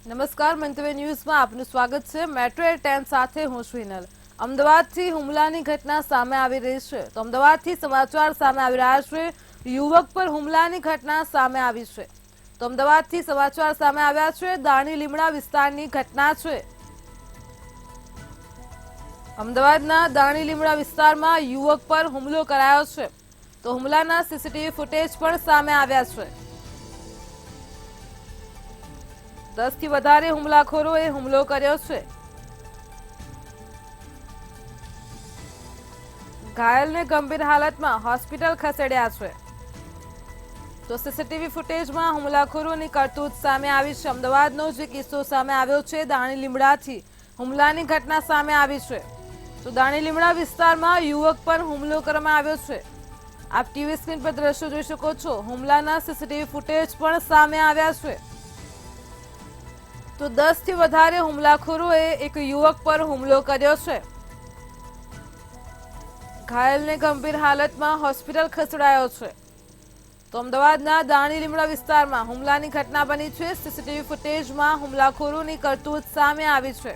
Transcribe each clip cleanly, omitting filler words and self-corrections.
નમસ્કાર, મંતવ્ય ન્યૂઝમાં આપનું સ્વાગત છે। મેટ્રો 10 સાથે હું છું હિનલ। અમદાવાદથી હુમલાની ઘટના સામે આવી રહી છે તો અમદાવાદથી સમાચાર સામે આવી રહ્યા છે। યુવક પર હુમલાની ઘટના સામે આવી છે તો અમદાવાદથી સમાચાર સામે આવ્યા છે। દાણી લીમડા વિસ્તારની ઘટના છે। અમદાવાદના દાણી લીમડા વિસ્તારમાં યુવક પર હુમલો કરાયો છે તો હુમલાના સીસીટીવી ફૂટેજ પણ સામે આવ્યા છે। 10 થી વધારે હુમલાખોરોએ હુમલો કર્યો છે। ઘાયલને ગંભીર હાલતમાં હોસ્પિટલ ખસેડ્યા છે તો સીસીટીવી ફૂટેજમાં હુમલાખોરોની કરતૂત સામે આવી છે। અમદાવાદનો જે કિસ્સો સામે આવ્યો છે, દાણી લીમડાથી હુમલાની ઘટના સામે આવી છે તો દાણી લીમડા વિસ્તારમાં યુવક પર હુમલો કરવામાં આવ્યો છે। આપ ટીવી સ્ક્રીન પર દ્રશ્યો જોઈ શકો છો। હુમલાના સીસીટીવી ફૂટેજ પણ સામે આવ્યા છે તો 10 થી વધારે હુમલાખોરોએ એક યુવક પર હુમલો કર્યો છે। ઘાયલને ગંભીર હાલતમાં હોસ્પિટલ ખસેડાયો છે તો અમદાવાદના દાણી લીમડા વિસ્તારમાં હુમલાની ઘટના બની છે। સીસીટીવી ફૂટેજમાં હુમલાખોરોની કરતૂત સામે આવી છે।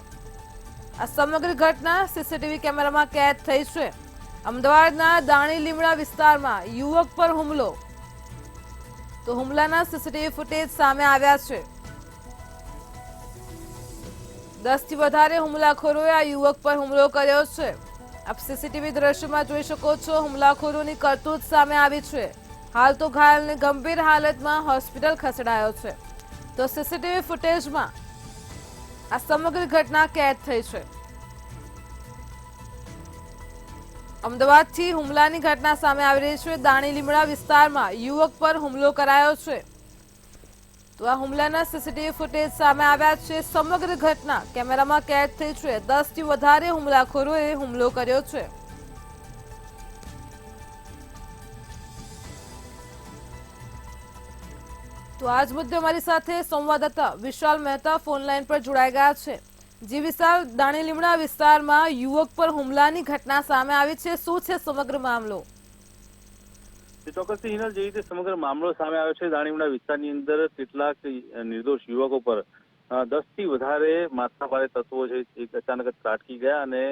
આ સમગ્ર ઘટના સીસીટીવી કેમેરામાં કેદ થઈ છે। અમદાવાદના દાણી લીમડા વિસ્તારમાં યુવક પર હુમલો તો હુમલાના સીસીટીવી ફૂટેજ સામે આવ્યા છે। 10 થી વધારે હુમલાખોરોએ આ યુવક પર હુમલો કર્યો છે। આપ સીસીટીવી દ્રશ્યમાં જોઈ શકો છો। હુમલાખોરોની કરતૂત સામે આવી છે। હાલ તો ઘાયલને ગંભીર હાલતમાં હોસ્પિટલ ખસેડાયો છે તો સીસીટીવી ફૂટેજમાં આ સમગ્ર ઘટના કેદ થઈ છે। અમદાવાદથી હુમલાની ઘટના સામે આવી રહી છે। દાણી લીમડા વિસ્તારમાં યુવક પર હુમલો કરાયો છે તો આ હુમલાના સીસીટીવી ફૂટેજ સામે આવ્યા છે। સમગ્ર ઘટના કેમેરામાં કેદ થઈ છે। 10 થી વધારે હુમલાખોરોએ હુમલો કર્યો છે। તો આજ મુદ્દે અમારી સાથે સંવાદદાતા વિશાલ મહેતા ફોન લાઈન પર જોડાઈ ગયા છે। જી વિશાલ, દાણી લીમડા વિસ્તારમાં યુવક પર હુમલાની ઘટના સામે આવી છે, શું છે સમગ્ર મામલો? ચોક્કસ હિનલ, જે રીતે સમગ્ર મામલો સામે આવ્યો છે દાણીલીમડા વિસ્તારની અંદર કેટલાક નિર્દોષ યુવકો પર 10 થી વધારે માથાભારે તત્વો છે એક અચાનક જ ત્રાટકી ગયા અને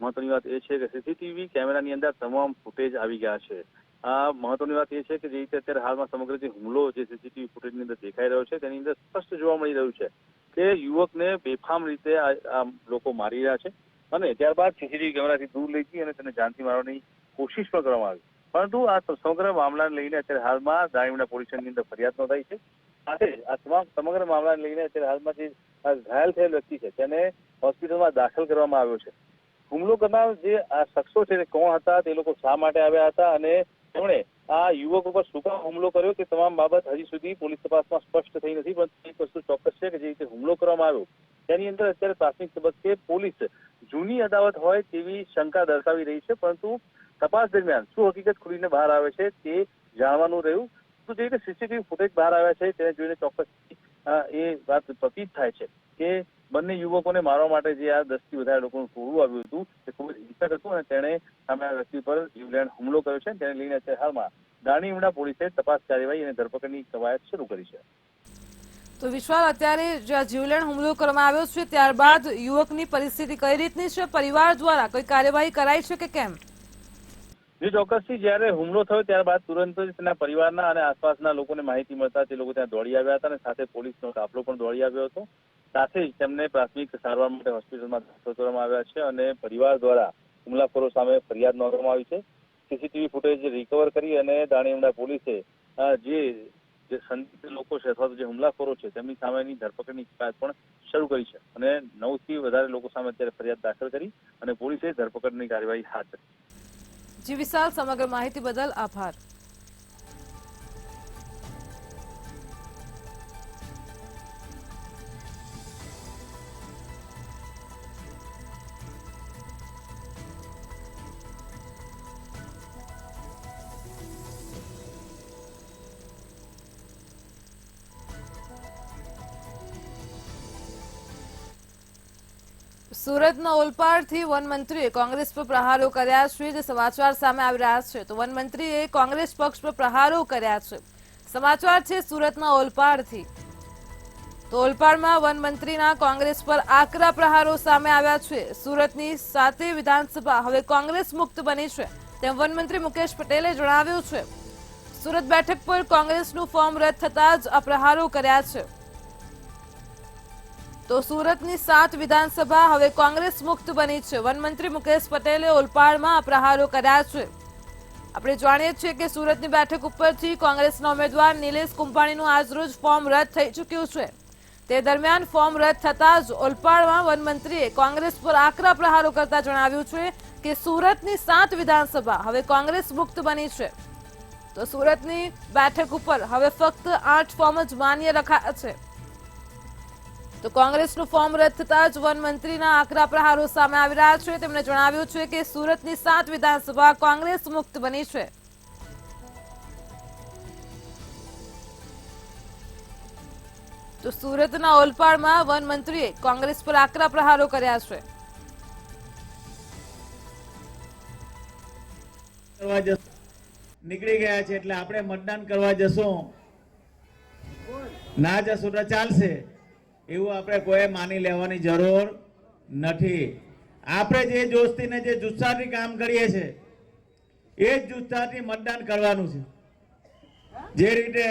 મહત્વની વાત એ છે કે સીસીટીવી કેમેરાની અંદર તમામ ફૂટેજ આવી ગયા છે। આ મહત્વની વાત એ છે કે જે રીતે અત્યારે હાલમાં સમગ્ર જે હુમલો જે સીસીટીવી ફૂટેજની અંદર દેખાઈ રહ્યો છે તેની અંદર સ્પષ્ટ જોવા મળી રહ્યું છે કે યુવકને બેફામ રીતે આ લોકો મારી રહ્યા છે અને ત્યારબાદ સીસીટીવી કેમેરાથી દૂર લઈ જઈ અને તેને જાનથી મારવાની કોશિશ પણ કરવામાં આવી। પરંતુ આ સમગ્ર મામલાને લઈને અત્યારે હાલમાં દાણીલીમડા પોલીસ સ્ટેશનની અંદર ફરિયાદ નોંધાઈ છે। સાથે આ સમગ્ર મામલાને લઈને અત્યારે હાલમાં જે ઘાયલ થયેલ વ્યક્તિ છે તેને હોસ્પિટલમાં દાખલ કરવામાં આવ્યો છે। હુમલો કરનાર જે આ શખ્સો છે તે કોણ હતા, તે લોકો શા માટે આવ્યા હતા અને તેમણે આ યુવક ઉપર શું કામ હુમલો કર્યો તે તમામ બાબત હજી સુધી પોલીસ તપાસમાં સ્પષ્ટ થઈ નથી। પણ એક વસ્તુ ચોક્કસ છે કે જે રીતે હુમલો કરવામાં આવ્યો તેની અંદર અત્યારે પ્રાથમિક તબક્કે પોલીસ જૂની અદાવત હોય તેવી શંકા દર્શાવી રહી છે, પરંતુ તપાસ દરમિયાન શું હકીકત ખુલીને બહાર આવે છે તે જાણવાનું રહ્યું। તો જે રીતે સીસીટીવી ફૂટેજ બહાર આવ્યા છે તેને જોઈને ચોક્કસ એ વાત પ્રતીત થાય છે કે બંને યુવકોને મારવા માટે જે આ 10 થી વધારે લોકોનું ટોળું આવ્યું હતું તે ખૂબ જ હિંસક હતું અને તેણે સામે આ વ્યક્તિ પર જીવલેણ હુમલો કર્યો છે। તેને લઈને અત્યારે હાલમાં દાણીલીમડા પોલીસે તપાસ કાર્યવાહી અને ધરપકડની કવાયત શરૂ કરી છે। તો વિશાલ, અત્યારે જે જીવલેણ હુમલો કરવામાં આવ્યો છે ત્યારબાદ યુવકની પરિસ્થિતિ કઈ રીતની છે? પરિવાર દ્વારા કોઈ કાર્યવાહી કરાઈ છે કે કેમ? જે ચોક્કસથી જ્યારે હુમલો થયો ત્યારબાદ તુરંત જ તેના પરિવારના અને આસપાસના લોકોને માહિતી મળતા તે લોકો ત્યાં દોડી આવ્યા હતા અને સાથે પોલીસનો કાફલો પણ દોડી આવ્યો હતો। સાથે જ તેમને પ્રાથમિક સારવાર માટે હોસ્પિટલમાં દાખલ કરવામાં આવ્યા છે અને પરિવાર દ્વારા હુમલાખોરો સામે ફરિયાદ નોંધવામાં આવી છે। સીસીટીવી ફૂટેજ રિકવર કરી અને દાણીલીમડા પોલીસે જે સંદિગ્ધ લોકો છે અથવા તો જે હુમલાખોરો છે તેમની સામેની ધરપકડની કવાયત પણ શરૂ કરી છે અને 9 થી વધારે લોકો સામે અત્યારે ફરિયાદ દાખલ કરી અને પોલીસે ધરપકડની કાર્યવાહી હાથ ધરી। જી વિશાલ, સમગ્ર માહિતી બદલ આભાર। સુરતના ઓલપાડથી વનમંત્રીએ કોંગ્રેસ પર પ્રહારો કર્યા છે, જે સમાચાર સામે આવી રહ્યા છે તો વનમંત્રીએ કોંગ્રેસ પક્ષ પર પ્રહારો કર્યા છે। સમાચાર છે સુરતના ઓલપાડથી। તો ઓલપાડમાં વન મંત્રીના કોંગ્રેસ પર આકરા પ્રહારો સામે આવ્યા છે. સુરતની 7 વિધાનસભા હવે કોંગ્રેસ મુક્ત બની છે તેમ વનમંત્રી મુકેશ પટેલે જણાવ્યું છે. સુરત બેઠક પર કોંગ્રેસનું ફોર્મ રદ થતા જ આ પ્રહારો કર્યા છે. તો સુરતની 7 વિધાનસભા હવે કોંગ્રેસ મુક્ત બની છે. વનમંત્રી મુકેશ પટેલે ઓલપાડમાં આ પ્રહારો કર્યા છે. આપણે જાણીએ છીએ કે સુરતની બેઠક ઉપરથી કોંગ્રેસના ઉમેદવાર નિલેશ કુંભાણીનું આજરોજ ફોર્મ રદ થઈ ચૂક્યું છે. તે દરમિયાન ફોર્મ રદ થતા જ ઓલપાડમાં વનમંત્રીએ કોંગ્રેસ પર આકરા પ્રહારો કરતા જણાવ્યું છે કે સુરતની 7 વિધાનસભા હવે કોંગ્રેસ મુક્ત બની છે. તો સુરતની બેઠક ઉપર હવે ફક્ત 8 ફોર્મ જ માન્ય રખાયા છે. તો કોંગ્રેસનું ફોર્મ રદ થતા જ વનમંત્રીના આકરા પ્રહારો સામે આવી રહ્યા છે. તેમણે જણાવ્યું છે કે સુરતની 7 વિધાનસભા કોંગ્રેસ મુક્ત બની છે. તો સુરતના ઓલપાડમાં વનમંત્રીએ કોંગ્રેસ પર આકરા પ્રહારો કર્યા છે. નીકળી ગયા છે એટલે આપણે મતદાન કરવા જશું, ના જશું તો ચાલશે એવું આપણે કોઈ માની લેવાની જરૂર નથી. આપણે જે જોસ્તી ને જે જુસ્સાથી કામ કરીએ છીએ એ જ જુસ્સાથી મતદાન કરવાનું છે. જે રીતે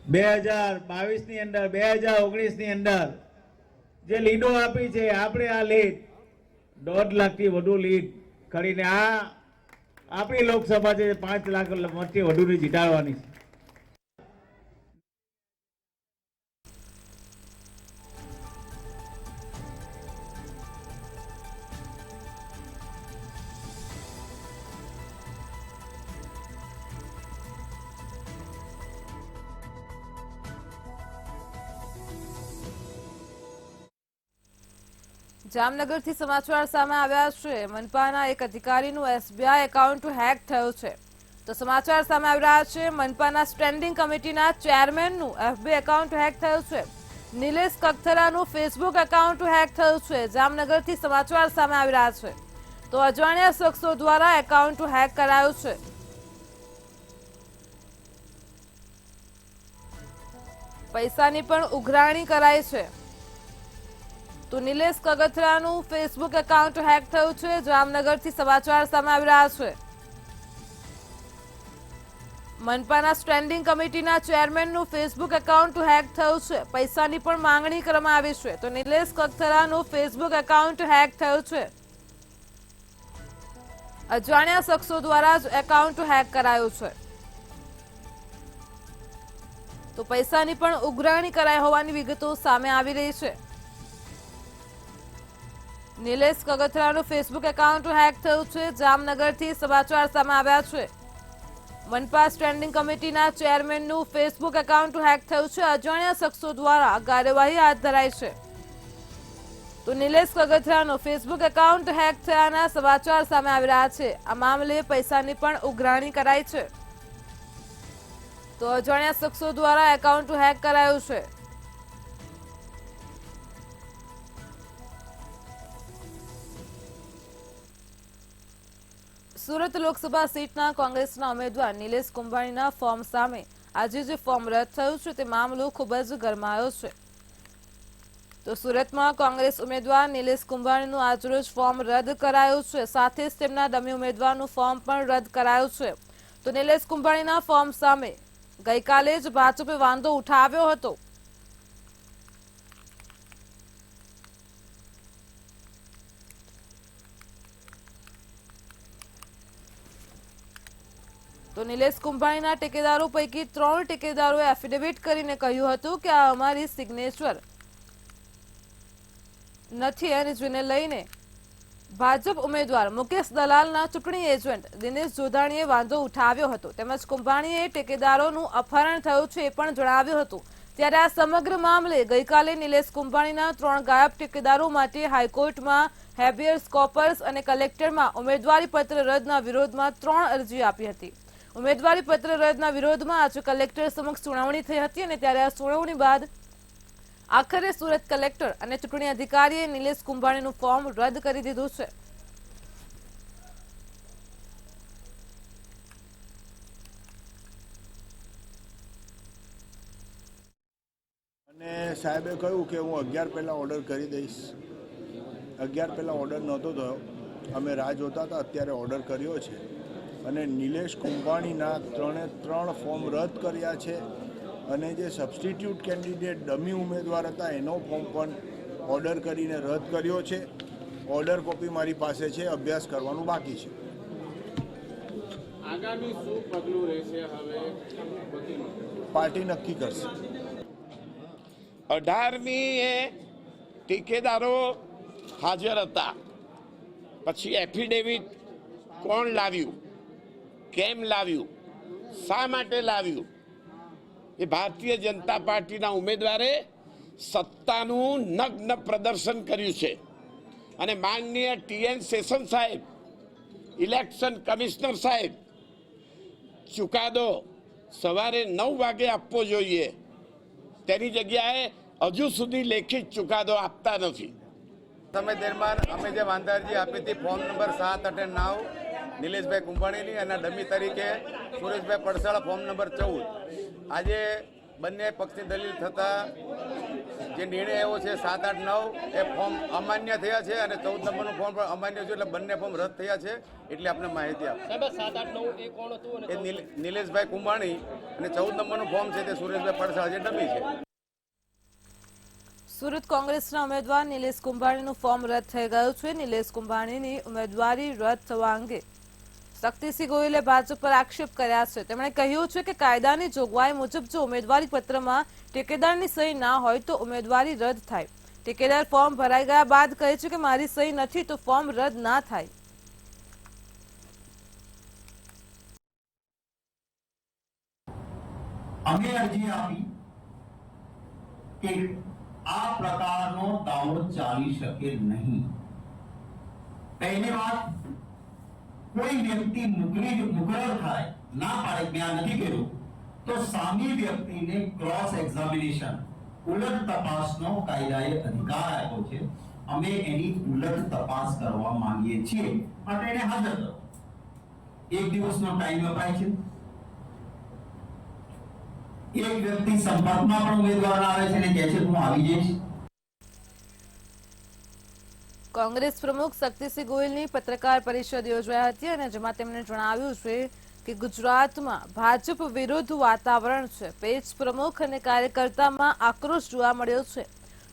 2022 ની અંદર 2019 ની અંદર જે લીડો આપી છે, આપણે આ લીડ 1.5 લાખથી વધુ લીડ કરીને આ આપણી લોકસભા છે 5 લાખ મતથી વધુની જીતાડવાની છે. જામનગરથી સમાચાર સામે આવ્યા છે. મનપાના એક અધિકારીનું એસબીઆઈ એકાઉન્ટ હેક થયું છે. તો સમાચાર સામે આવી રહ્યા છે. મનપાના સ્ટેન્ડિંગ કમિટીના ચેરમેનનું એફબી એકાઉન્ટ હેક થયું છે. નિલેશ કગથરાનું ફેસબુક એકાઉન્ટ હેક થયું છે. જામનગરથી સમાચાર સામે આવી રહ્યા છે. તો અજાણ્યા શખ્સો દ્વારા એકાઉન્ટ હેક કરાયું છે. પૈસાની પણ ઉઘરાણી કરાઈ છે. તો નિલેશ કગથરાનું ફેસબુક એકાઉન્ટ હેક થયું છે. જામનગરથી સમાચાર સામે આવી રહ્યા છે. મનપાના સ્ટેન્ડિંગ કમિટીના ચેરમેનનું ફેસબુક એકાઉન્ટ હેક થયું છે. પૈસાની પણ માંગણી કરવામાં આવી છે. તો નિલેશ કગથરાનું ફેસબુક એકાઉન્ટ હેક થયું છે. અજાણ્યા શખ્સો દ્વારા જ એકાઉન્ટ હેક કરાયું છે. તો પૈસાની પણ ઉઘરાણી કરાઈ હોવાની વિગતો સામે આવી રહી છે. નિલેશ કગથરાનું ફેસબુક એકાઉન્ટ હેક થયું છે. જામનગરથી સમાચાર સામે આવ્યા છે. મનપા સ્ટેન્ડિંગ કમિટીના ચેરમેનનું ફેસબુક એકાઉન્ટ હેક થયું છે. અજાણ્યા શખ્સો દ્વારા કાર્યવાહી હાથ ધરાઈ છે. તો નિલેશ કગથરાનું ફેસબુક એકાઉન્ટ હેક થયાના સમાચાર સામે આવી રહ્યા છે. આ મામલે પૈસાની પણ ઉઘરાણી કરાઈ છે. તો અજાણ્યા શખ્સો દ્વારા એકાઉન્ટ હેક કરાયું છે. સુરત લોકસભા સીટના કોંગ્રેસના ઉમેદવાર નિલેશ કુંભાણીના ફોર્મ સામે આજે જે ફોર્મ રદ થયું છે તે મામલો ખૂબ જ ગરમાયો છે. તો સુરતમાં કોંગ્રેસ ઉમેદવાર નિલેશ કુંભાણીનું આજરોજ ફોર્મ રદ કરાયું છે. સાથે જ તેમના ડમી ઉમેદવારનું ફોર્મ પણ રદ કરાયું છે. તો નિલેશ કુંભાણીના ફોર્મ સામે ગઈકાલે જ ભાજપે વાંધો ઉઠાવ્યો હતો. તો નિલેશ કુંભાણીના ટેકેદારો પૈકી 3 ટેકેદારોએ એફિડેવિટ કરીને કહ્યું હતું કે આ અમારી સિગ્નેચર નથી અને જેને લઈને ભાજપ ઉમેદવાર મુકેશ દલાલના ચૂંટણી એજન્ટ દિનેશ જોધાણીએ વાંધો ઉઠાવ્યો હતો. તેમજ કુંભાણીએ ટેકેદારોનું અપહરણ થયું છે એ પણ જણાવ્યું હતું. ત્યારે આ સમગ્ર મામલે ગઈકાલે નિલેશ કુંભાણીના 3 ગાયબ ટેકેદારો માટે હાઈકોર્ટમાં હેબિયસ કોર્પસ અને કલેક્ટરમાં ઉમેદવારી પત્ર રદના વિરોધમાં 3 અરજી આપી હતી. ઉમેદવારી પત્ર રદના વિરોધમાં આજે કલેક્ટર સમક્ષ સુનાવણી થઈ હતી અને ત્યારે આ સુનાવણી બાદ આખરે સુરત કલેક્ટર અને ચૂંટણી અધિકારીએ નિલેશ કુંભાણીનું ફોર્મ રદ કરી દીધું છે. અને સાહેબે કહ્યું કે હું 11 પહેલાં ઓર્ડર કરી દઈશ. 11 પહેલાં ઓર્ડર નહોતો થયો. અમે રાહ જોતા હતા, અત્યારે ઓર્ડર કર્યો છે. અને નિલેશ કુંભાણીના 3 ફોર્મ રદ કર્યા છે. અને જે સબસ્ટિટ્યૂટ કેન્ડિડેટ ડમી ઉમેદવાર હતા એનો ફોર્મ પણ ઓર્ડર કરીને રદ કર્યો છે. ઓર્ડર કોપી મારી પાસે છે, અભ્યાસ કરવાનું બાકી છે. આગામી શું પગલું રહેશે હવે પાર્ટી નક્કી કરશે. 18મીએ ઠેકેદારો હાજર હતા. પછી એફિડેવિટ કોણ લાવ્યું, કેમ લાવ્યું, શા માટે લાવ્યું, એ ભારતીય જનતા પાર્ટીના ઉમેદવારે સત્તાનું નગ્ન પ્રદર્શન કર્યું છે. અને માનનીય TN સેશન સાહેબ, ઇલેક્શન કમિશનર સાહેબ, ચુકાદો સવારે 9 વાગે આપવો જોઈએ. તેની જગ્યાએ હજુ સુધી લેખિત ચુકાદો આપતા નથી. સમય દરમિયાન અમે જે વાંધા અરજી આપી હતી ફોર્મ નંબર 7, 8 અને 9 નિલેશભાઈ કુંભાણીની અને ડમી તરીકે સુરેશભાઈ પડસાળા ફોર્મ નંબર 14. આજે બંને પક્ષની દલીલ થતાં જે નિર્ણય આવ્યો છે 7, 8, 9 એ ફોર્મ અમાન્ય થયા છે અને 14 નંબરનું ફોર્મ પણ અમાન્ય છે, એટલે બંને ફોર્મ રદ થયા છે. એટલે આપણે માહિતી આપો. 7, 8, 9 એ કોણ હતું? એ નિલેશભાઈ કુંભાણી અને 14 નંબરનું ફોર્મ છે તે સુરેશભાઈ પડસાળા જે ડમી છે. સુરત કોંગ્રેસના ઉમેદવાર નિલેશ કુંભાણીનું ફોર્મ રદ થઈ ગયું છે. નિલેશ કુંભાણીની ઉમેદવારી રદ થવા અંગે શક્તિસિંહ ગોહિલે ભાજપ પર આક્ષેપ કર્યા છે. તેમણે કહ્યું છે કે કાયદાની જોગવાઈ મુજબ જો ઉમેદવારી પત્રમાં ઠેકેદારની સહી ના હોય તો ઉમેદવારી રદ થાય. ઠેકેદાર ફોર્મ ભરાઈ ગયા બાદ કહે છે કે મારી સહી નથી તો ફોર્મ રદ ના થાય. અમે અરજી આપી કે આ પ્રકારનો દાવો ચાલી શકે નહીં. પહેલી વાત, કોઈ વ્યક્તિ મુકરર થાય, ના પાડે મેં આ નથી કર્યું, તો સામી વ્યક્તિને ક્રોસ એક્ઝામિનેશન, ઉલટ તપાસનો કાયદાએ અધિકાર આપ્યો છે. અમે એની ઉલટ તપાસ કરવા માંગીએ છીએ, માટે એને હાજર કરો. 1 દિવસનો ટાઈમ અપાય છે. એક વ્યક્તિ સંપર્કમાં પણ ઉમેદવાર આવે છે અને કહે છે હું આવી જઈશ. કોંગ્રેસ પ્રમુખ શક્તિસિંહ ગોહિલની પત્રકાર પરિષદ યોજાઈ હતી અને જેમાં તેમણે જણાવ્યું છે કે ગુજરાતમાં ભાજપ વિરુદ્ધ વાતાવરણ છે. પેજ પ્રમુખ અને કાર્યકર્તામાં આક્રોશ જોવા મળ્યો છે.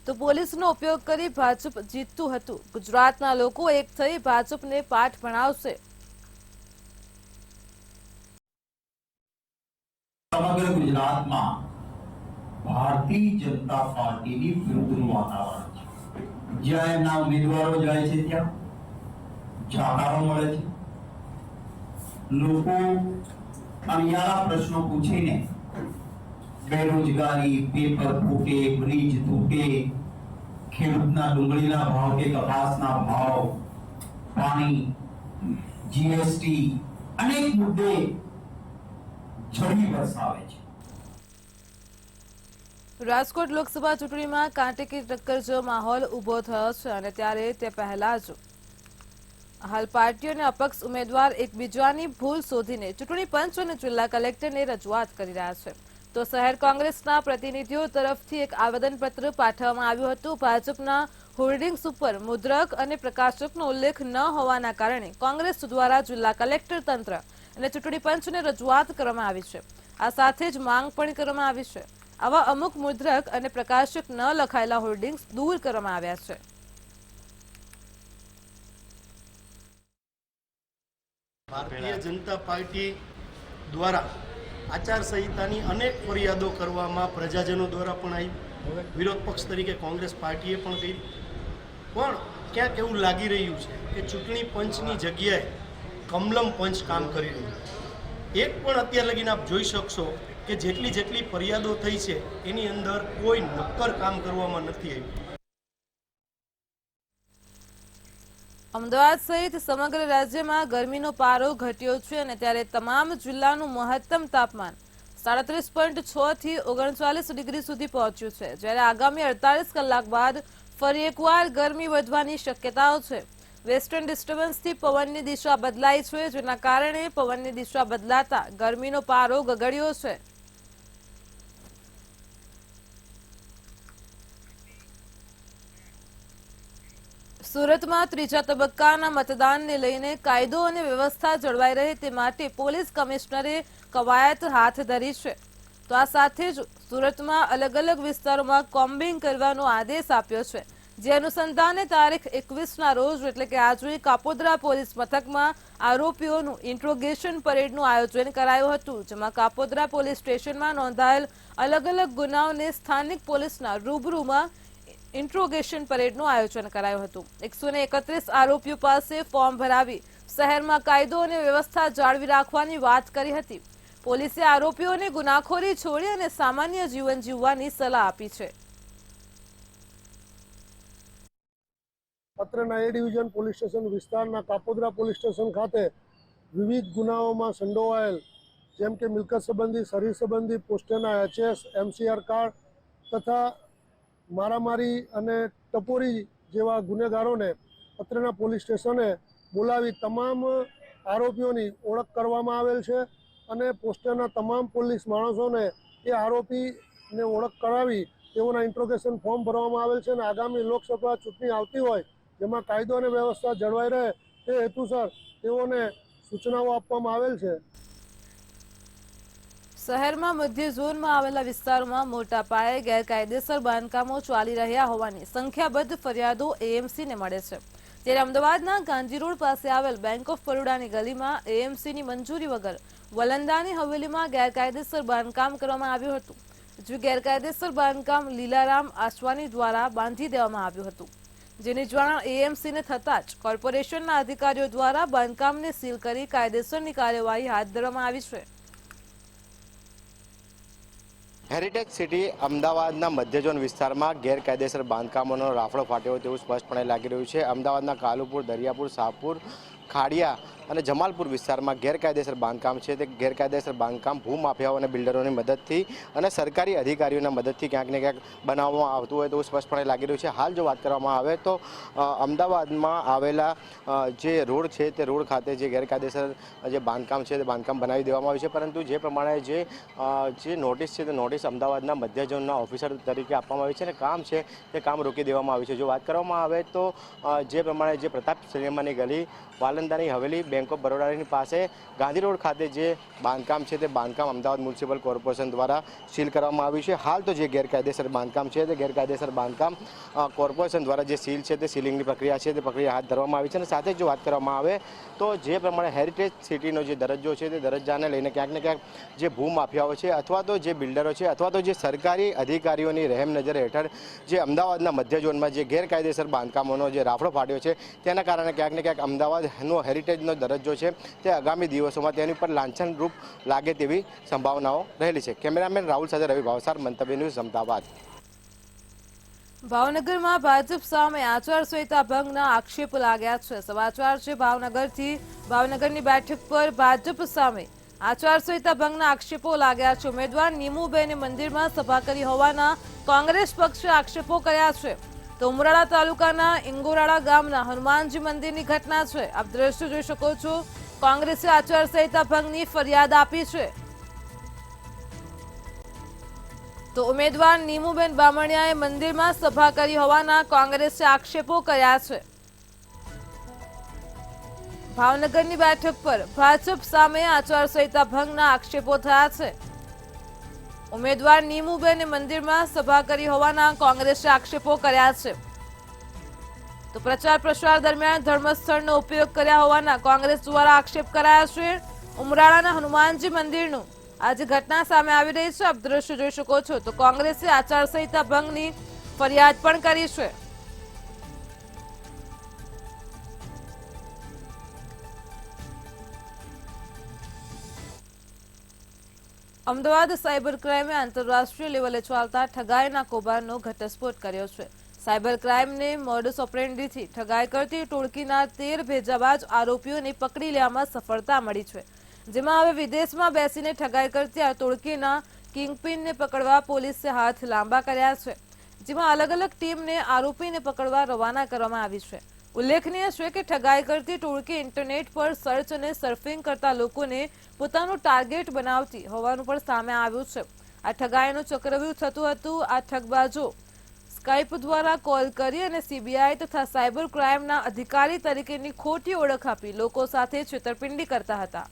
તો પોલીસનો ઉપયોગ કરી ભાજપ જીતતું હતું. ગુજરાતના લોકો એક થઈ ભાજપને પાઠ ભણાવશે. સમગ્ર ગુજરાતમાં ભારતીય જનતા પાર્ટીની વિરુદ્ધનું વાતાવરણ છે. જ્યાં એમના ઉમેદવારો જાય છે ત્યાં જાકારો મળે છે. લોકો અણિયાળા પ્રશ્નો પૂછીને બેરોજગારી, પેપર ફૂટે, બ્રિજ તૂટે, ખેડૂતના ડુંગળીના ભાવ કે કપાસના ભાવ, પાણી, GST અનેક મુદ્દે છડી વરસાવે છે. રાજકોટ લોકસભા ચૂંટણીમાં કાંટેકી ટક્કર જેવો માહોલ ઉભો થયો છે અને ત્યારે તે પહેલા જ હાલ પાર્ટીઓ અને અપક્ષ ઉમેદવાર એકબીજાની ભૂલ શોધીને ચૂંટણી પંચ અને જિલ્લા કલેક્ટરને રજૂઆત કરી રહ્યા છે. તો શહેર કોંગ્રેસના પ્રતિનિધિઓ તરફથી એક આવેદનપત્ર પાઠવવામાં આવ્યું હતું. ભાજપના હોર્ડિંગ્સ ઉપર મુદ્રક અને પ્રકાશકનો ઉલ્લેખ ન હોવાના કારણે કોંગ્રેસ દ્વારા જિલ્લા કલેક્ટર તંત્ર અને ચૂંટણી પંચને રજૂઆત કરવામાં આવી છે. આ સાથે જ માંગ પણ કરવામાં આવી છે. આવા અમુક મુદ્રક અને પ્રકાશક ન લખાયેલા હોર્ડિંગ્સ દૂર કરવામાં આવ્યા છે. ભારતીય જનતા પાર્ટી દ્વારા આચારસંહિતાની અનેક ફરિયાદો કરવામાં પ્રજાજનો દ્વારા પણ આવી, વિરોધ પક્ષ તરીકે કોંગ્રેસ પાર્ટીએ પણ કરી. પણ ક્યાંક એવું લાગી રહ્યું છે કે ચૂંટણી પંચની જગ્યાએ કમલમ પંચ કામ કરી રહ્યું છે. એક પણ અત્યાર લગીને આપ જોઈ શકશો કે જેટલી ફરિયાદો થઈ છે એની અંદર કોઈ નક્કર કામ કરવામાં નથી આવ્યું. અમદાવાદ સહિત સમગ્ર રાજ્યમાં ગરમીનો પારો ઘટ્યો છે અને ત્યારે તમામ જિલ્લાનું મહત્તમ તાપમાન 37.6 થી 39 ડિગ્રી સુધી પહોંચ્યું છે. જ્યારે આગામી 48 કલાક બાદ ફરી એકવાર ગરમી વધવાની શક્યતાઓ છે. વેસ્ટર્ન ડિસ્ટર્બન્સથી પવનની દિશા બદલાઈ છે, જેના કારણે પવનની દિશા બદલાતા ગરમીનો પારો ગગડ્યો છે. સુરતમાં ત્રીજા તબક્કાના મતદાનને લઈને કાયદો અને વ્યવસ્થા જળવાઈ રહે તે માટે પોલીસ કમિશનરે કવાયત હાથ ધરી છે. તો આ સાથે જ સુરતમાં અલગ અલગ વિસ્તારોમાં કોમ્બિંગ કરવાનો આદેશ આપ્યો છે. જે અનુસંધાને તારીખ 21ના રોજ એટલે કે આજે કાપોદ્રા પોલીસ મથકમાં આરોપીઓનું ઇન્ટ્રોગેશન પરેડનું આયોજન કરાયું હતું, જેમાં કાપોદ્રા પોલીસ સ્ટેશનમાં નોંધાયેલ અલગ અલગ ગુનાઓને સ્થાનિક પોલીસના રૂબરૂમાં ઇન્ટ્રોગેશન પરેડનું આયોજન કરાયું હતું. 131 આરોપીઓ પાસે ફોર્મ ભરાવી શહેરમાં કાયદો અને વ્યવસ્થા જાળવી રાખવાની વાત કરી હતી. પોલીસે આરોપીઓને ગુનાખોરી છોડી અને સામાન્ય જીવન જીવવાની સલાહ આપી છે. અત્રેના એ ડિવિઝન પોલીસ સ્ટેશન વિસ્તારના કાપોદ્રા પોલીસ સ્ટેશન ખાતે વિવિધ ગુનાઓમાં સંડોવાયેલ જેમ કે મિલકત સંબંધી, શરીર સંબંધી, પોસ્ટેના HS, MCR કાર્ડ તથા મારામારી અને ટપોરી જેવા ગુનેગારોને અત્રેના પોલીસ સ્ટેશને બોલાવી તમામ આરોપીઓની ઓળખ કરવામાં આવેલ છે અને પોસ્ટેના તમામ પોલીસ માણસોને એ આરોપીને ઓળખ કરાવી તેઓના ઇન્ટ્રોગેશન ફોર્મ ભરવામાં આવેલ છે અને આગામી લોકસભા ચૂંટણી આવતી હોય જેમાં કાયદો અને વ્યવસ્થા જળવાઈ રહે તે હેતુસર તેઓને સૂચનાઓ આપવામાં આવેલ છે. શહેરમાં મધ્ય ઝોનમાં આવેલા વિસ્તારોમાં મોટા પાયે ગેરકાયદેસર બાંધકામો ચાલી રહ્યા હોવાની સંખ્યાબદ્ધ ફરિયાદો AMCને મળે છે. ત્યારે અમદાવાદના ગાંધી રોડ પાસે આવેલ બેંક ઓફ બરોડાની ગલીમાં AMCની મંજૂરી વગર વલંદાની હવેલીમાં ગેરકાયદેસર બાંધકામ કરવામાં આવ્યું હતું. જે ગેરકાયદેસર બાંધકામ લીલારામ આસવાની દ્વારા બાંધી દેવામાં આવ્યું હતું, જેની જાણ AMCને થતાં જ કોર્પોરેશનના અધિકારીઓ દ્વારા બાંધકામને સીલ કરી કાયદેસરની કાર્યવાહી હાથ ધરવામાં આવી છે. હેરિટેજ સિટી અમદાવાદના મધ્ય ઝોન વિસ્તારમાં ગેરકાયદેસર બાંધકામોનો રાફડો ફાટ્યો હોય તેવું સ્પષ્ટપણે લાગી રહ્યું છે. અમદાવાદના કાલુપુર, દરિયાપુર, શાહપુર, ખાડિયા અને જમાલપુર વિસ્તારમાં ગેરકાયદેસર બાંધકામ છે તે ગેરકાયદેસર બાંધકામ ભૂમાફિયાઓ અને બિલ્ડરોની મદદથી અને સરકારી અધિકારીઓના મદદથી ક્યાંક ને ક્યાંક બનાવવામાં આવતું હોય તેવું સ્પષ્ટપણે લાગી રહ્યું છે. હાલ જો વાત કરવામાં આવે તો અમદાવાદમાં આવેલા જે રોડ છે તે રોડ ખાતે જે ગેરકાયદેસર જે બાંધકામ છે તે બાંધકામ બનાવી દેવામાં આવ્યું છે, પરંતુ જે પ્રમાણે જે નોટિસ છે તે નોટિસ અમદાવાદના મધ્ય ઝોનના ઓફિસર તરીકે આપવામાં આવી છે અને કામ છે તે કામ રોકી દેવામાં આવ્યું છે. જો વાત કરવામાં આવે તો જે પ્રમાણે જે પ્રતાપ સિનેમાની ગલી, વાલંદાની હવેલી, બેંક ઓફ બરોડાની પાસે ગાંધી રોડ ખાતે જે બાંધકામ છે તે બાંધકામ અમદાવાદ મ્યુનિસિપલ કોર્પોરેશન દ્વારા સીલ કરવામાં આવ્યું છે. હાલ તો જે ગેરકાયદેસર બાંધકામ છે તે ગેરકાયદેસર બાંધકામ કોર્પોરેશન દ્વારા જે સીલ છે તે સીલિંગની પ્રક્રિયા છે તે પ્રક્રિયા હાથ ધરવામાં આવી છે. અને સાથે જો વાત કરવામાં આવે તો જે પ્રમાણે હેરિટેજ સિટીનો જે દરજ્જો છે તે દરજ્જાને લઈને ક્યાંક ને ક્યાંક જે ભૂમાફિયાઓ છે અથવા તો જે બિલ્ડરો છે અથવા તો જે સરકારી અધિકારીઓની રહેમ નજર હેઠળ જે અમદાવાદના મધ્ય ઝોનમાં જે ગેરકાયદેસર બાંધકામોનો જે રાફડો ફાટ્યો છે તેના કારણે ક્યાંક ને ક્યાંક અમદાવાદનો હેરિટેજનો દરજ્જો છે તે આગામી દિવસોમાં તેની પર લાંછન રૂપ લાગે તેવી સંભાવનાઓ રહેલી છે. કેમેરામેન રાહુલ સાથે રવિ ભાવસાર, મંતવ્ય ન્યૂઝ, અમદાવાદ. ભાવનગરમાં ભાજપ સામે આચારસંહિતા ભંગના આક્ષેપ લાગ્યા છે. સમાચાર છે ભાવનગરથી. ભાવનગરની બેઠક પર ભાજપ સામે આચારસંહિતા ભંગના આક્ષેપો લાગ્યા છે. ઉમેદવાર નીમુબેને મંદિરમાં સભા કરી હોવાના કોંગ્રેસ પક્ષે આક્ષેપો કર્યા છે. તો ઉમરાળા તાલુકાના ઇંગોરાળા ગામના હનુમાનજી મંદિરની ઘટના છે. આપ દ્રશ્ય જોઈ શકો છો. કોંગ્રેસે આચારસંહિતા ભંગની ફરિયાદ આપી છે. તો ઉમેદવાર નીમુબેન બામણિયાએ મંદિરમાં સભા કરી હોવાના કોંગ્રેસે આક્ષેપો કર્યા છે. ભાવનગરની બેઠક પર ભાજપ સામે આચારસંહિતા ભંગના આક્ષેપો થયા છે. ઉમેદવાર નીમુબેને મંદિરમાં સભા કરી હોવાના કોંગ્રેસે આક્ષેપો કર્યા છે. તો પ્રચાર પ્રસાર દરમિયાન ધર્મસ્થળનો ઉપયોગ કર્યા હોવાના કોંગ્રેસ દ્વારા આક્ષેપ કરાયા છે. ઉમરાળાના હનુમાનજી મંદિરનું આજે ઘટના સામે આવી રહી છે. આપ દ્રશ્ય જોઈ શકો છો. તો કોંગ્રેસે આચારસંહિતા ભંગની ફરિયાદ પણ કરી છે. અમદાવાદ સાયબર ક્રાઇમે આંતરરાષ્ટ્રીય લેવલે ચાલતા ઠગાઈના કૌભાંડનો ઘટસ્ફોટ કર્યો છે. સાયબર ક્રાઇમને મોડસ ઓપરેન્ડીથી ઠગાઈ કરતી ટોળકીના 13 ભેજાબાજ આરોપીઓને પકડી લેવામાં સફળતા મળી છે. જેમાં હવે વિદેશમાં બેસીને ઠગાઈ કરતી આ ટોળકીના કિંગપિનને પકડવા પોલીસે હાથ લાંબા કર્યા છે. જેમાં અલગ અલગ ટીમને આરોપીને પકડવા રવાના કરવામાં આવી છે. ઉલ્લેખનીય છે કે ઠગાઈ કરતી ટોળકી ઇન્ટરનેટ પર સર્ચ અને સર્ફિંગ કરતા લોકોને પોતાનું ટાર્ગેટ બનાવતી હોવાનું પણ સામે આવ્યું છે. આ ઠગાઈનું ચક્રવ્યૂહ થતું હતું. આ ઠગબાજો સ્કાઇપ દ્વારા કોલ કરી અને સીબીઆઈ તથા સાયબર ક્રાઇમના અધિકારી તરીકેની ખોટી ઓળખ આપી લોકો સાથે છેતરપિંડી કરતા હતા.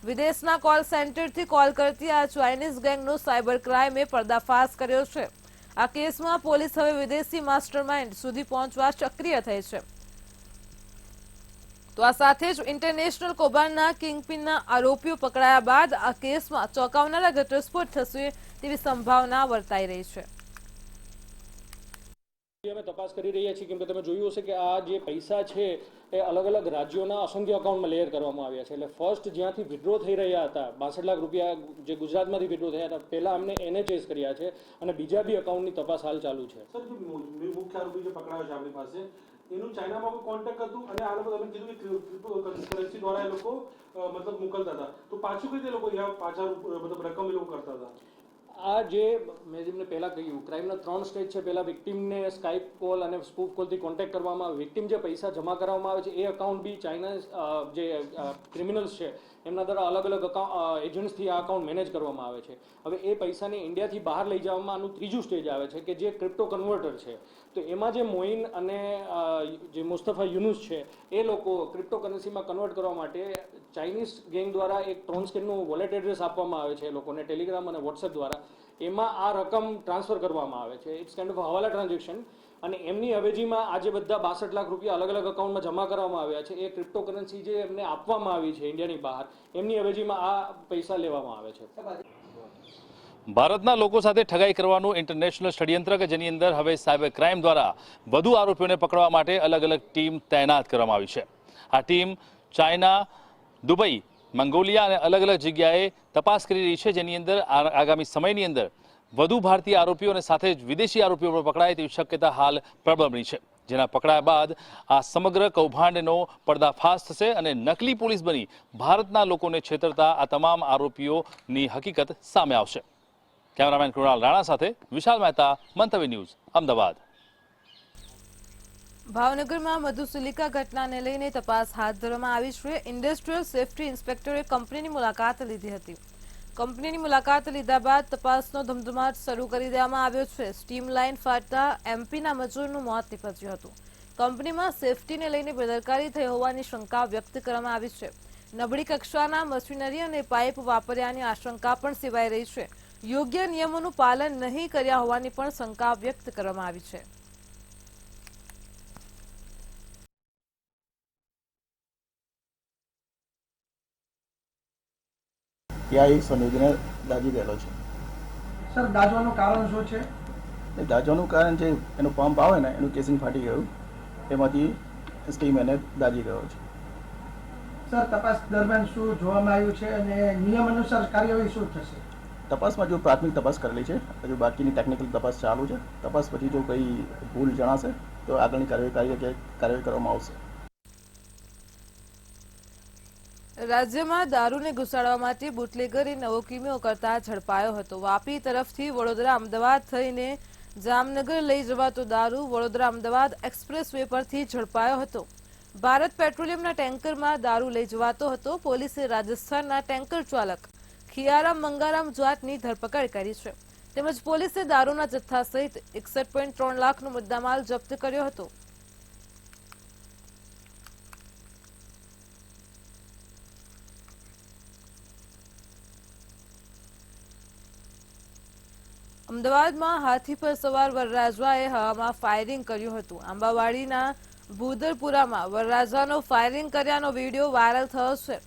વિદેશના કોલ સેન્ટરથી કોલ કરતી આ ચાઇનીઝ ગેંગનો સાયબર ક્રાઇમે પર્દાફાશ કર્યો છે. આ કેસમાં પોલીસ હવે વિદેશી માસ્ટરમાઇન્ડ સુધી પહોંચવા સક્રિય થઈ છે. તો આ સાથે જ ઇન્ટરનેશનલ કૌભાંડના કિંગપિનના આરોપીઓ પકડાયા બાદ આ કેસમાં ચોંકાવનારા ઘટસ્ફોટ થશે તેવી સંભાવના વર્તાઈ રહી છે. અમે તપાસ કરી રહ્યા છીએ કેમ કે તમે જોયું હશે કે આ જે પૈસા છે એ અલગ અલગ રાજ્યોના અસંખ્ય અકાઉન્ટમાં લેયર કરવામાં આવ્યા છે. એટલે ફર્સ્ટ જ્યાંથી વિડ્રો થઈ રહ્યા હતા 62 લાખ રૂપિયા જે ગુજરાતમાંથી વિડ્રો થયા હતા પહેલા અમને એને ચેસ કર્યા છે અને બીજા બી અકાઉન્ટની તપાસ હાલ ચાલુ છે. સર જે મુખ્ય આરોપી જે પકડાયો છે આપણી પાસે એનું ચાઇનામાં કોઈ કોન્ટેક્ટ હતું અને આ લોકો તમે કીધું કે કરન્સી દ્વારા એ લોકો મતલબ મોકલતા હતા તો પાછું કઈ તે લોકો પાછા મતલબ રકમ એ લોકો કરતા હતા. આ જે મેં જેમને પહેલાં કહ્યું ક્રાઇમના 3 સ્ટેજ છે. પહેલાં વિક્ટિમને સ્કાઇપ કોલ અને સ્પૂફ કોલથી કોન્ટેક્ટ કરવામાં આવે. વિક્ટિમ જે પૈસા જમા કરવામાં આવે છે એ અકાઉન્ટ બી ચાઇના જે ક્રિમિનલ્સ છે એમના દ્વારા અલગ અલગ એજન્ટ્સથી આ અકાઉન્ટ મેનેજ કરવામાં આવે છે. હવે એ પૈસાને ઇન્ડિયાથી બહાર લઈ જવામાં આનું ત્રીજું સ્ટેજ આવે છે કે જે ક્રિપ્ટો કન્વર્ટર છે. તો એમાં જે મોઇન અને જે મુસ્તફા યુનુસ છે એ લોકો ક્રિપ્ટો કરન્સીમાં કન્વર્ટ કરવા માટે ચાઇનીઝ ગેંગ દ્વારા એક ટ્રોન્સકેનનું વોલેટ એડ્રેસ આપવામાં આવે છે એ લોકોને ટેલિગ્રામ અને વોટ્સએપ દ્વારા. એમાં આ રકમ ટ્રાન્સફર કરવામાં આવે છે. ઇટ્સ કાઇન્ડ ઓફ હવાલા ટ્રાન્ઝેક્શન. અને એમની અવેજીમાં આજે બધા 62 લાખ રૂપિયા અલગ અલગ અકાઉન્ટમાં જમા કરવામાં આવ્યા છે. એ ક્રિપ્ટો કરન્સી જે એમને આપવામાં આવી છે ઇન્ડિયાની બહાર એમની અવેજીમાં આ પૈસા લેવામાં આવે છે. ભારતના લોકો સાથે ઠગાઈ કરવાનું ઇન્ટરનેશનલ ષડયંત્ર કે જેની અંદર હવે સાયબર ક્રાઇમ દ્વારા વધુ આરોપીઓને પકડવા માટે અલગ અલગ ટીમ તૈનાત કરવામાં આવી છે. આ ટીમ ચાઇના, દુબઈ, મંગોલિયા અને અલગ અલગ જગ્યાએ તપાસ કરી રહી છે જેની અંદર આગામી સમયની અંદર વધુ ભારતીય આરોપીઓ અને સાથે જ વિદેશી આરોપીઓ પણ પકડાય તેવી શક્યતા હાલ પ્રબળ બની છે. જેના પકડાયા બાદ આ સમગ્ર કૌભાંડનો પર્દાફાશ થશે અને નકલી પોલીસ બની ભારતના લોકોને છેતરતા આ તમામ આરોપીઓની હકીકત સામે આવશે. કેમેરામેન કૃણાલ રાણા સાથે વિશાલ મહેતા, મંતવ્ય ન્યૂઝ, અમદાવાદ. ભાવનગરમાં મધુસિલિકા ઘટનાને લઈને તપાસ હાથ ધરવામાં આવી છે. ઇન્ડસ્ટ્રીયલ સેફટી ઇન્સ્પેક્ટરે કંપનીની મુલાકાત લીધી હતી. કંપનીની મુલાકાત લીધા બાદ તપાસનો ધમધમાટ શરૂ કરી દેવામાં આવ્યો છે. સ્ટીમ લાઇન ફાટતા એમપીના મજૂરનું મોત નીપજ્યું હતું. કંપનીમાં સેફટીને લઈને બેદરકારી થઈ હોવાની શંકા વ્યક્ત કરવામાં આવી છે. નબળી કક્ષાના મશીનરી અને પાઇપ વાપર્યાની આશંકા પણ સેવાઈ રહી છે. યોગ્ય નિયમોનું પાલન નહીં કર્યા હોવાની પણ શંકા વ્યક્ત કરવામાં આવી છે. ત્યાં એક સંયોજને દાજી ગયેલો છે. સર, દાજવાનું કારણ શું છે? એ દાજવાનું કારણ છે એનું પંપ આવે ને એનું કેસિંગ ફાટી ગયું, એમાંથી સ્ટીમ એને દાજી ગયો છે. સર, તપાસ દરમિયાન શું જોવામાં આવ્યું છે અને નિયમ અનુસાર કાર્યવાહી શું થશે? તપાસમાં જો પ્રાથમિક તપાસ કરેલી છે, હજુ બાકીની ટેકનિકલ તપાસ ચાલુ છે. તપાસ પછી જો કંઈ ભૂલ જણાશે તો આગળની કાર્યવાહી કરવામાં આવશે. રાજ્યમાં દારૂને ઘુસાડવા માટે બુટલેગરે નવો કિમિયો કરતા ઝડપાયો હતો. વાપી તરફથી વડોદરા અમદાવાદ થઈને જામનગર લઈ જવાતો દારૂ વડોદરા અમદાવાદ એક્સપ્રેસ વે પરથી ઝડપાયો હતો. ભારત પેટ્રોલિયમના ટેન્કરમાં દારૂ લઈ જવાતો હતો. પોલીસે રાજસ્થાનના ટેન્કર ચાલક ખિયારામ મંગારામ જાટની ધરપકડ કરી છે. તેમજ પોલીસે દારૂના જથ્થા સહિત 61.3 લાખનો મુદ્દામાલ જપ્ત કર્યો હતો. અમદાવાદમાં હાથી પર સવાર વરરાજાએ હવામાં ફાયરિંગ કર્યું હતું. આંબાવાડીના ભૂદરપુરામાં વરરાજાનો ફાયરિંગ કર્યાનો વિડીયો વાયરલ થયો છે.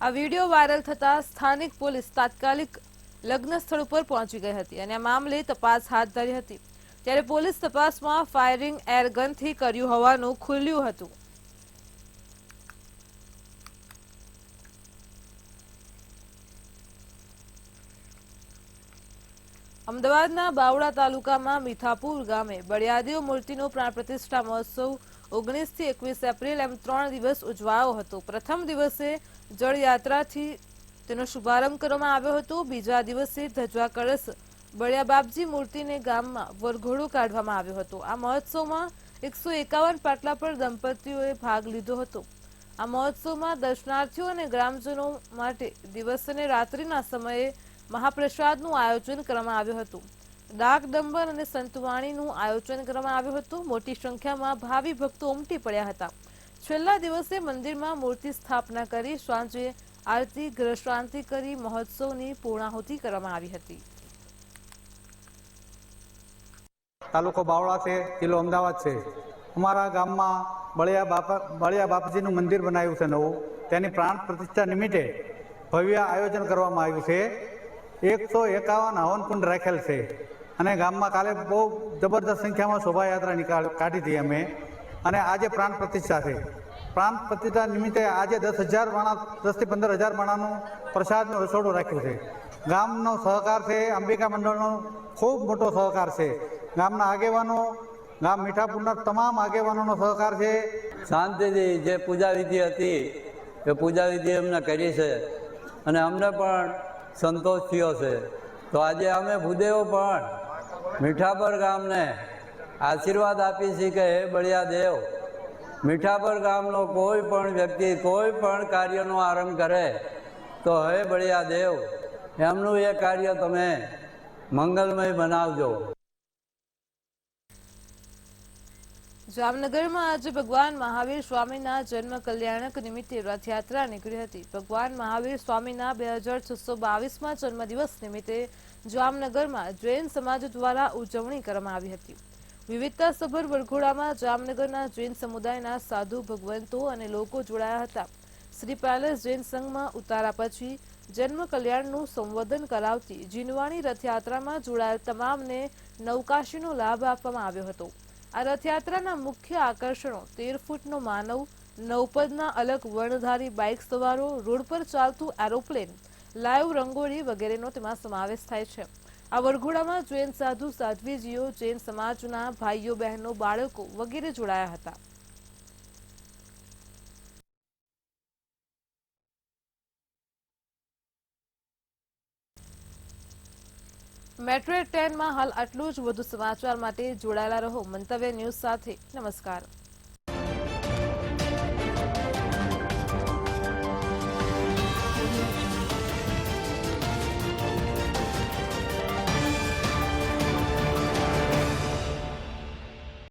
આ વિડીયો વાયરલ થતા સ્થાનિક પોલીસ તાત્કાલિક લગ્ન સ્થળ ઉપર પહોંચી ગઈ હતી અને આ મામલે તપાસ હાથ ધરી હતી. ત્યારે પોલીસ તપાસમાં ફાયરિંગ એરગનથી કર્યું હોવાનું ખુલ્યું હતું. અમદાવાદના બાવળા તાલુકામાં મીઠાપુર ગામે બળિયાદેવ મૂર્તિનો પ્રાણ પ્રતિષ્ઠા મહોત્સવ 19 થી 21 એપ્રિલ એમ 3 દિવસ ઉજવાયો હતો. પ્રથમ દિવસે જળયાત્રાથી તેનો શુભારંભ કરવામાં આવ્યો હતો. બીજા દિવસે ધજા કળશ બળિયા બાપજી મૂર્તિને ગામમાં વરઘોડો કાઢવામાં આવ્યો હતો. આ મહોત્સવમાં 151 પાટલા પર દંપતીઓએ ભાગ લીધો હતો. આ મહોત્સવમાં દર્શનાર્થીઓ અને ગ્રામજનો માટે દિવસ અને રાત્રિના સમયે મહાપ્રસાદનું આયોજન કરવામાં આવ્યું હતું. ડાક ડંબર અને સંતવાણીનું આયોજન કરવામાં આવ્યું હતું. મોટી સંખ્યામાં ભાવિ ભક્તો ઉમટી પડ્યા હતા. છેલ્લા દિવસે મંદિરમાં મૂર્તિ સ્થાપના કરી સાંજે આરતી ગ્રહ શાંતિ કરી મહોત્સવની પૂર્ણાહુતિ કરવામાં આવી હતી. તાલુકો બાવળા છે, જિલ્લો અમદાવાદ છે. અમારા ગામમાં બળિયા બાપજીનું મંદિર બનાવ્યું છે નવું. તેની પ્રાણ પ્રતિષ્ઠા નિમિત્તે ભવ્ય આયોજન કરવામાં આવ્યું છે. 151 હવનકુંડ રાખેલ છે અને ગામમાં કાલે બહુ જબરદસ્ત સંખ્યામાં શોભાયાત્રા કાઢી હતી અમે. અને આજે પ્રાણ પ્રતિષ્ઠા છે. પ્રાણ પ્રતિષ્ઠા નિમિત્તે આજે 10,000 માણસ 10 થી 15,000 માણસનું પ્રસાદનું રસોડું રાખ્યું છે. ગામનો સહકાર છે, અંબિકા મંડળનો ખૂબ મોટો સહકાર છે. ગામના આગેવાનો, ગામ મીઠાપુરના તમામ આગેવાનોનો સહકાર છે. શાંતિથી જે પૂજા વિધિ હતી એ પૂજા વિધિ અમને કરી છે અને અમને પણ સંતોષ થયો છે. તો આજે અમે ભૂદેવો પણ મીઠાપર ગામને આશીર્વાદ આપી છે કે હે બળિયા દેવ, મીઠાપર ગામનો કોઈ પણ વ્યક્તિ કોઈ પણ કાર્યનો આરંભ કરે તો હે બળિયા દેવ એમનું એ કાર્ય તમે મંગલમય બનાવજો. જામનગરમાં આજે ભગવાન મહાવીર સ્વામીના જન્મ કલ્યાણક નિમિત્તે રથયાત્રા નીકળી હતી. ભગવાન મહાવીર સ્વામીના 2622માં જન્મદિવસ નિમિત્તે જામનગરમાં જૈન સમાજ દ્વારા ઉજવણી કરવામાં આવી હતી. વિવિધતાસભર વરઘોડામાં જામનગરના જૈન સમુદાયના સાધુ ભગવંતો અને લોકો જોડાયા હતા. શ્રી પેલેસ જૈન સંઘમાં ઉતારા પછી જન્મ કલ્યાણનું સંવર્ધન કરાવતી જીનવાણી રથયાત્રામાં જોડાયેલ તમામને નવકાશીનો લાભ આપવામાં આવ્યો હતો. આ રથયાત્રાના મુખ્ય આકર્ષણો 13 ફૂટનો માનવ, 9 પદના અલગ વર્ણધારી બાઇક સવારો, રોડ પર ચાલતું એરોપ્લેન, લાઈવ રંગોળી વગેરેનો તેમાં સમાવેશ થાય છે. આ વરઘોડામાં જૈન સાધુ સાધ્વીજીઓ, જૈન સમાજના ભાઈઓ બહેનો, બાળકો વગેરે જોડાયા હતા. મેટ્રો 10માં હાલ આટલું જ. વધુ સમાચાર માટે જોડાયેલા રહો મંતવ્ય ન્યૂઝ સાથે. નમસ્કાર.